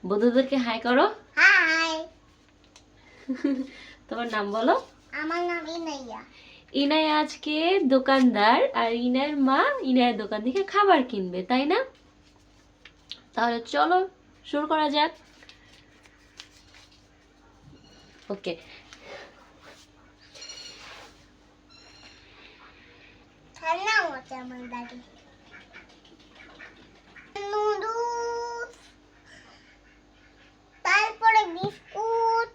বন্ধুদেরকে হাই করো। হাই। তোমার নাম বলো। আমার নাম ইনাইয়া। ইনাই আজকে দোকানদার, আর ইনায়ের মা ইনায়ের দোকান থেকে খাবার কিনবে, তাই না? তাহলে চলো শুরু করা যাক। ওকে। ঠান্ডা হচ্ছে আমার দাদি। নুডলস, তারপরে বিস্কুট,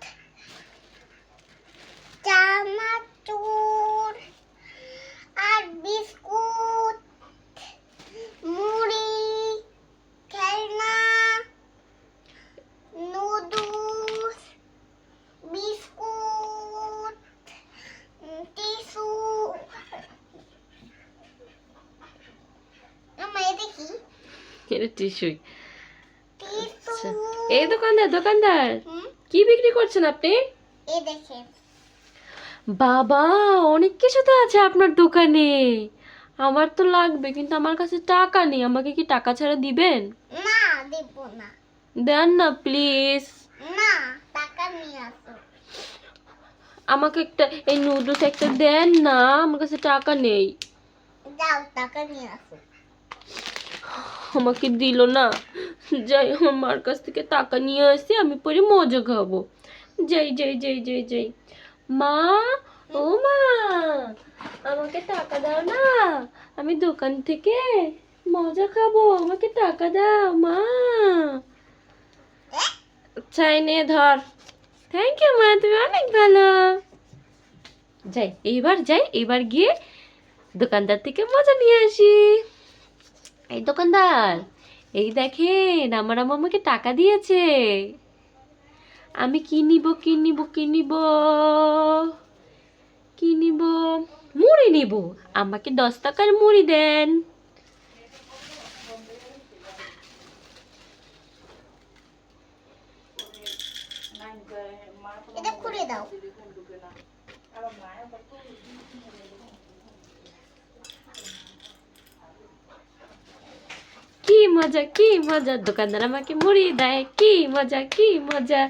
চানাচুর আর বিস্কুট, মুড়ি, খেলনা, নুডলস, বিস্কুট, টিস্যু। আমার এটা কি? এটা টিস্যুই। টিস্যু। আচ্ছা, এই দোকানদার দোকানদার হুম, কি বিক্রি করছেন আপনি? এই দেখেন। বাবা, অনেক কিছু তো আছে আপনার দোকানে। আমার তো লাগবে, কিন্তু আমার কাছে টাকা নেই। আমাকে কি টাকা ছাড়া দিবেন? না, দেব না। দেন না প্লিজ। না, টাকা নিয়ে আসো। আমাকে একটা এই নুডলস একটা দেন না, আমার কাছে টাকা নেই। যাও, টাকা নিয়ে আসো। আমাকে দিল না। যাই, আমার মার কাছ থেকে টাকা নিয়ে আসি, আমি পরে মজা খাবো। যাই যাই যাই যাই যাই। মা, ও মা, আমাকে টাকা দাও না, আমি দোকান থেকে মজা খাবো, আমাকে টাকা দাও মা। চাই নে ধর। থ্যাংক ইউ মা, তুমি অনেক ভালো। যাই, এইবার গিয়ে দোকানদার থেকে মজা নিয়ে আসি। এই দোকানদার, এই দেখেন আমার আম্মু আমাকে টাকা দিয়েছে। আমি কি নিব কি নিব কি নিব কি নিব? মুড়ি নিব। আমাকে 10 টাকার মুড়ি দেন। এটা খুলে দাও। কি মজা কি মজা, দোকানদার আমাকে মুড়ি দেয়, কি মজা কি মজা।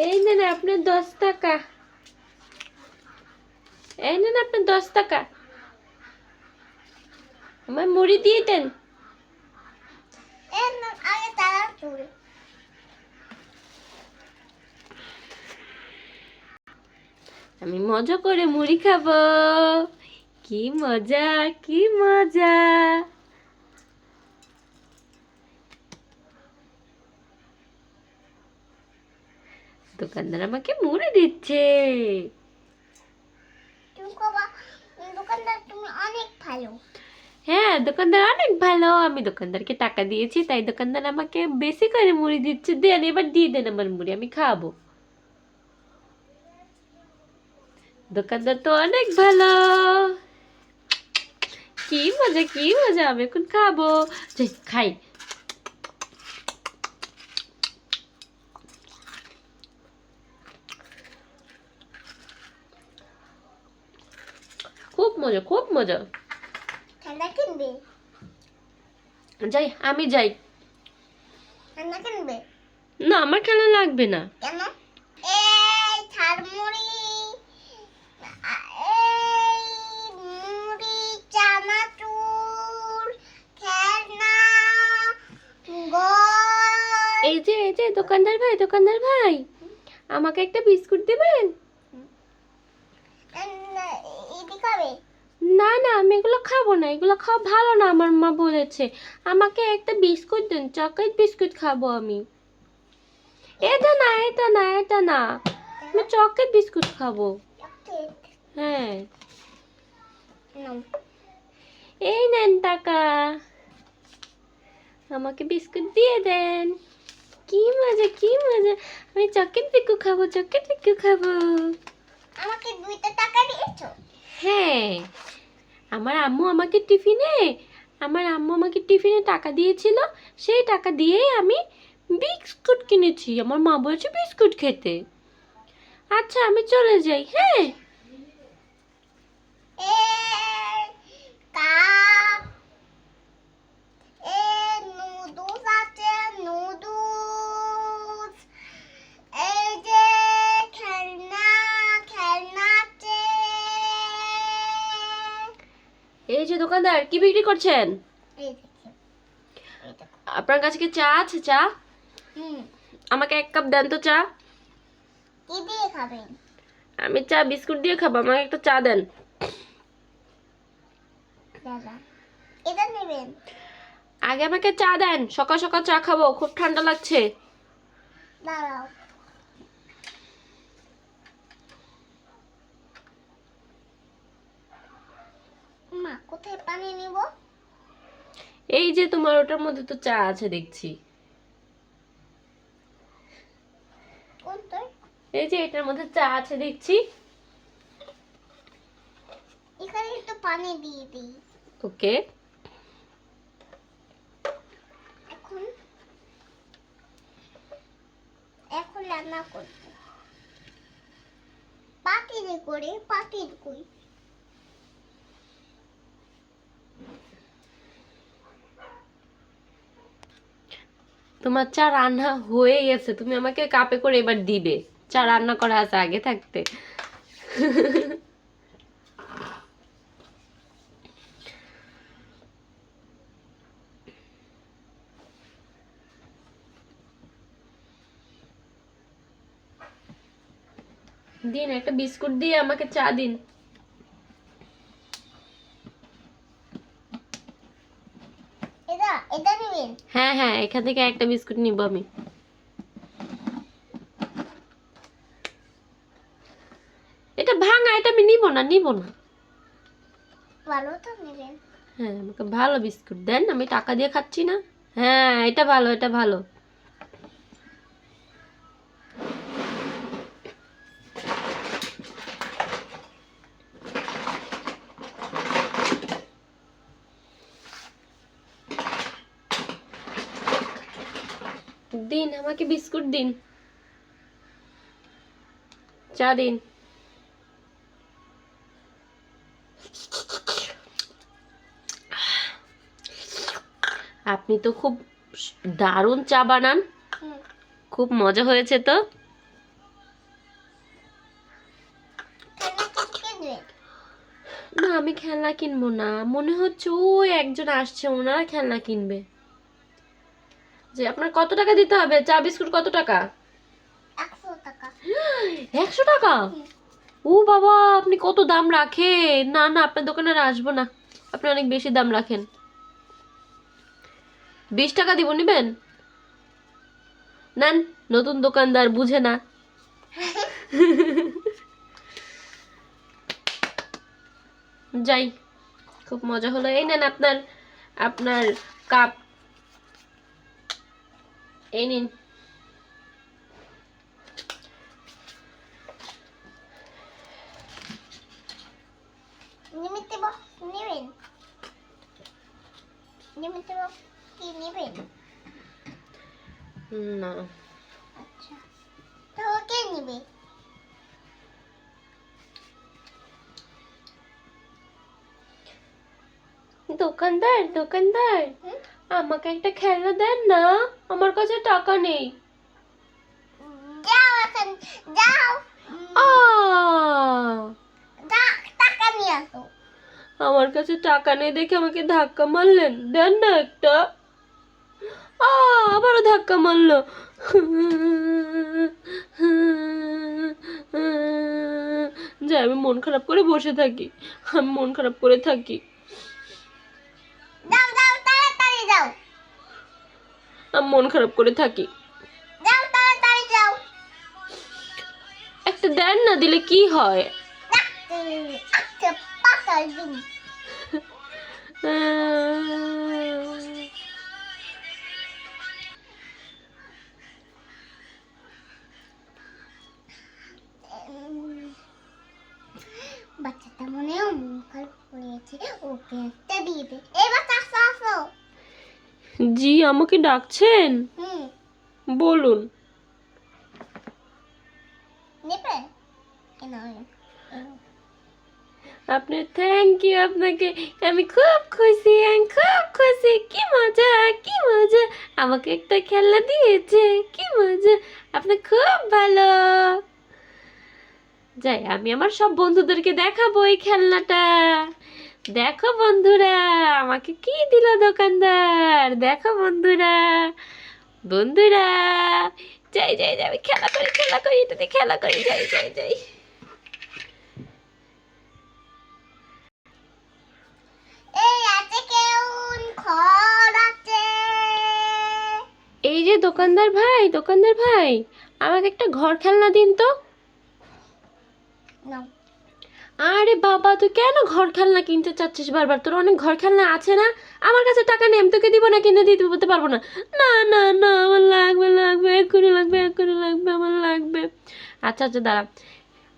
এই নেন আপনার 10 টাকা। এই নেন আপনার 10 টাকা। আমার মুড়ি দিয়ে দেন। এর নাম আগে তারা চুল। আমি মজা করে মুড়ি খাবো। কি মজা কি মজা। দোকানদার আমাকে মুড়ি দিচ্ছে। তুমি কবা, দোকানদার তুমি অনেক ভালো। হ্যাঁ, দোকানদার অনেক ভালো। আমি দোকানদারকে টাকা দিয়েছি, তাই দোকানদার আমাকে বেশি করে মুড়ি দিচ্ছে। দেন, এবার দিয়ে দেন আমার মুড়ি, আমি খাবো। দোকানদার তো অনেক ভালো। কি মজা কি মজা, আমি এখন খাবো। যাই খাই। খুব মজা খুব মজা। ঠান্ডা কিনবে? যাই, আমি যাই। ঠান্ডা কিনবে? না, আমার খেলা লাগবে না। কেন? এই ঝালমুড়ি, এই মুড়ি, চানাচুর, খেলনা, গল। এই যে দোকানদার ভাই, আমাকে একটা বিস্কুট দেবেন? এদি খাবে? না না, আমি এগুলো খাবো না, এগুলো খাওয়া ভালো না, আমার মা বলেছে। আমাকে একটা বিস্কুট দেন, চকলেট বিস্কুট খাবো আমি। এটা না এটা না এটা না, আমি চকলেট বিস্কুট খাবো। চকলেট হ্যাঁ। নাও। এই নেন টাকা, আমাকে বিস্কুট দিয়ে দেন। কি মজা কি মজা, আমি চকলেট বিস্কুট খাবো চকলেট বিস্কুট খাবো। আমাকে 2টা টাকা দিয়েছো? হ্যাঁ, আমার আম্মু আমাকে টিফিনে টাকা দিয়েছিল। সেই টাকা দিয়েই আমি বিস্কুট কিনেছি। আমার মা বলছে বিস্কুট খেতে। আচ্ছা, আমি চলে যাই। হ্যাঁ। এই কাপ, এই নুডলস দোকানদার কি বিক্রি করছেন? এই দেখো, এই দেখো। আপনার কাছে কি চা আছে? চা হুম, আমাকে 1 কাপ দেন তো চা। কি দিয়ে খাবেন? আমি চা বিস্কুট দিয়ে খাবো, আমাকে একটা চা দেন। দাদা, এটা নেবেন? আগে আমাকে চা দেন, সকাল সকাল চা খাবো, খুব ঠান্ডা লাগছে। দাঁড়াও। মা, কোথায় পানি নিব? এই যে তোমার ওটার মধ্যে তো চা আছে দেখছি। কোনটায়? এই যে এটার মধ্যে চা আছে দেখছি। এখানে একটু পানি দিয়ে দিই। ওকে। এখন এখন রান্না করব। পাতিলে করে, পাতিল কই? তোমার চা রান্না হয়ে গেছে, তুমি আমাকে কাপে করে এবার দিবে। চা রান্না করা আছে আগে থাকতে। দিন, একটা বিস্কুট দিয়ে আমাকে চা দিন। এটা নেবেন? হ্যাঁ হ্যাঁ, এখান থেকে একটা বিস্কুট নিব আমি। এটা ভাঙা, এটা আমি নিব না, নিব না। ভালো তো নেবেন। হ্যাঁ, আমাকে ভালো বিস্কুট দেন, আমি টাকা দিয়ে খাচ্ছি না। হ্যাঁ, এটা ভালো, এটা ভালো। দিন, আমাকে বিস্কুট দিন, চা দিন। আপনি তো খুব দারুণ চা বানান, হুম, খুব মজা হয়েছে তো। খেলনা কি নেবেন? না, আমি খেলনা কিনবো না, মনে হচ্ছে ওই একজন আসছে, ওনারা খেলনা কিনবে। যে আপনার কত টাকা দিতে হবে? চা বিস্কুট কত টাকা? 100 টাকা। 100 টাকা? হুম। ও বাবা, আপনি কত দাম রাখেন! না না, আপনার দোকানে আর আসবো না, আপনি অনেক বেশি দাম রাখেন। 20 টাকা দিব, নিবেন? নেন, নতুন দোকানদার বুঝে না। যাই, খুব মজা হলো। এই নেন আপনার আপনার কাপ, এই নিন। নিমিতে নেবেন? নিমিতে কি নেবেন? না, আচ্ছা, তাহলে কে নেবে? দোকানদার দোকানদার, হুম? আমাকে একটা খেলনা দেন না, আমার কাছে টাকা নেই। যাও এখন, যাও। আ টাকা নিয়ে আসো। আমার কাছে টাকা নেই দেখে আমাকে ধাক্কা মারলেন, দেন না একটা। আবারও ধাক্কা মারলো। যাই, আমি মন খারাপ করে বসে থাকি, আমি মন খারাপ করে থাকি। যাও যাও, তাড়াতাড়ি যাও। আমি মন খারাপ করে থাকি। যাও তাড়াতাড়ি যাও। একটা দেন না, দিলে কি হয়? আচ্ছা, পাতাল দিন। বাচ্চাটা মনে হয় মন খারাপ করেছে, ওকে একটা দিয়ে দে। এবার আসো আসো। জি, আমাকে ডাকছেন? হুম, বলুন। নেবে? এ নাও, এ নাও। আপনার থ্যাংক ইউ, আপনাকে আমি খুব খুশি, আমি খুব খুশি। কি মজা, কি মজা, আমাকে একটা খেলনা দিয়েছে, কি মজা, আপনি খুব ভালো। যাই, আমি আমার সব বন্ধুদেরকে দেখাবো এই খেলনাটা। দেখো বন্ধুরা, আমাকে কি দিল দোকানদার, দেখো বন্ধুরা। বন্ধুরা, যাই যাই যাই, আমি খেলা করি এটাতে, খেলা করি, যাই যাই যাই। এই আছে কেমন ঘর আছে? এই যে দোকানদার ভাই, দোকানদার ভাই, আমাকে একটা ঘর খেলনা দিন তো। নাও। আরে বাবা, তুই কেন ঘর খেলনা কিনতে চাচ্ছিস বারবার? তোর অনেক ঘর খেলনা আছে না? আমার কাছে টাকা নেই, আমি তোকে দিব না, কিনে দিতে বলতে পারবো না। না না না, আমার লাগবে, লাগবে, এক্ষুনি লাগবে, এক্ষুনি লাগবে, আমার লাগবে। আচ্ছা আচ্ছা, দাঁড়া।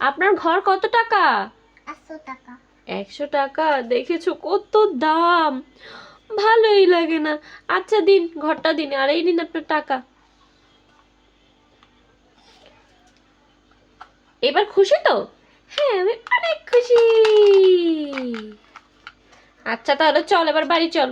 আপনার ঘর কত টাকা? 100 টাকা। 100 টাকা? দেখেছো কত দাম, ভালোই লাগে না। আচ্ছা দিন, ঘরটা দিন, আর এই নিন আপনার টাকা। এবার খুশি তো? হ্যাঁ, আমি অনেক খুশি। আচ্ছা তাহলে চল, এবার বাড়ি চল।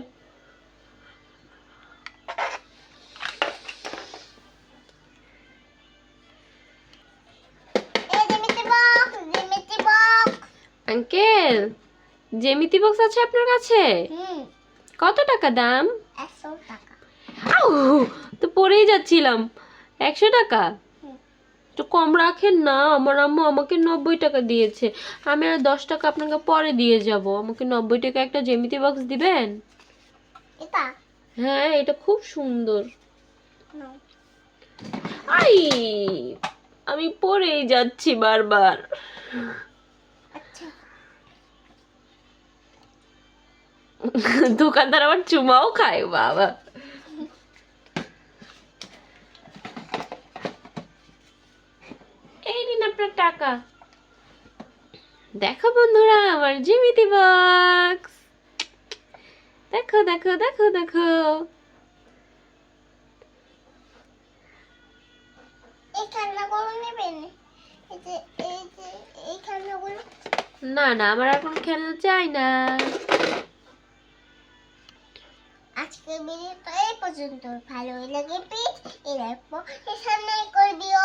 এই জ্যামিতি বক্স, জ্যামিতি বক্স। আঙ্কেল, জ্যামিতি বক্স আছে আপনার কাছে? কত টাকা দাম? 100 টাকা। আউ, তো পড়েই যাচ্ছিলাম। 100 টাকা? হুম। একটু কম রাখেন না, আমার আম্মু আমাকে 90 টাকা দিয়েছে। আমি আর 10 টাকা আপনাকে পরে দিয়ে যাব। আমাকে 90 টাকা একটা জ্যামিতি বক্স দিবেন? এটা হ্যাঁ, এটা খুব সুন্দর। নাও। আই, আমি পড়েই যাচ্ছি বারবার। আচ্ছা। দোকানদার আবার চুমাও খায়, বাবা। এই নিন আপনার টাকা। দেখো বন্ধুরা, আমার জ্যামিতি বক্স। দেখো দেখো দেখো দেখো। এই খেলনাগুলো নেবেন? এই যে এই যে এই খেলনাগুলো। না না, আমার আর কোনো খেলনা চাই না। আজকের ভিডিওটা এই পর্যন্ত। ভালো লাগে প্লিজ এই লাইক এই সামনে করে দিও।